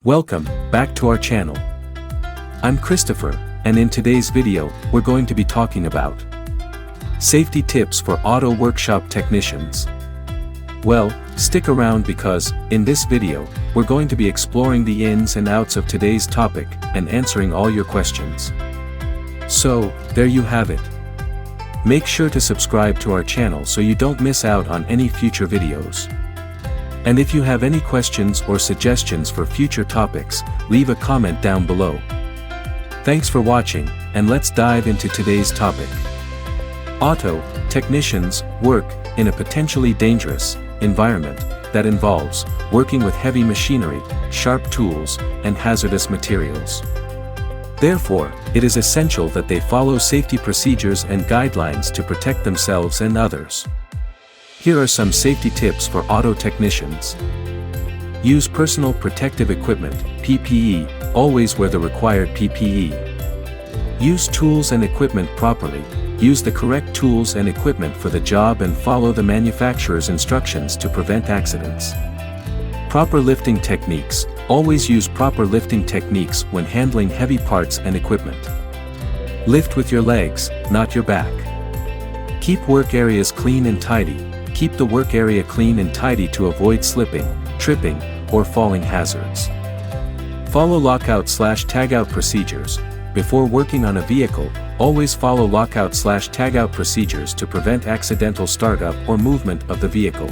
Welcome back to our channel. I'm Christopher, and in today's video, we're going to be talking about safety tips for auto workshop technicians. Well, stick around because, in this video, we're going to be exploring the ins and outs of today's topic and answering all your questions. So, there you have it. Make sure to subscribe to our channel so you don't miss out on any future videos. And if you have any questions or suggestions for future topics, leave a comment down below. Thanks for watching, and let's dive into today's topic. Auto technicians work in a potentially dangerous environment that involves working with heavy machinery, sharp tools, and hazardous materials. Therefore, it is essential that they follow safety procedures and guidelines to protect themselves and others. Here are some safety tips for auto technicians. Use personal protective equipment, PPE, always wear the required PPE. Use tools and equipment properly, use the correct tools and equipment for the job and follow the manufacturer's instructions to prevent accidents. Proper lifting techniques, always use proper lifting techniques when handling heavy parts and equipment. Lift with your legs, not your back. Keep work areas clean and tidy. Keep the work area clean and tidy to avoid slipping, tripping, or falling hazards. Follow lockout/tagout procedures. Before working on a vehicle, always follow lockout/tagout procedures to prevent accidental startup or movement of the vehicle.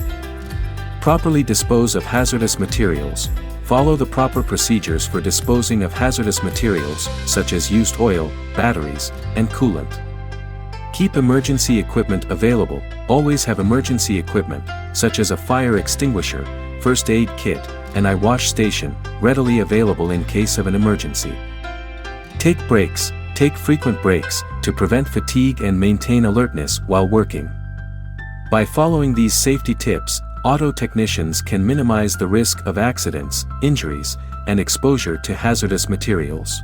Properly dispose of hazardous materials. Follow the proper procedures for disposing of hazardous materials, such as used oil, batteries, and coolant. Keep emergency equipment available. Always have emergency equipment, such as a fire extinguisher, first aid kit, and eye wash station, readily available in case of an emergency. Take breaks, take frequent breaks, to prevent fatigue and maintain alertness while working. By following these safety tips, auto technicians can minimize the risk of accidents, injuries, and exposure to hazardous materials.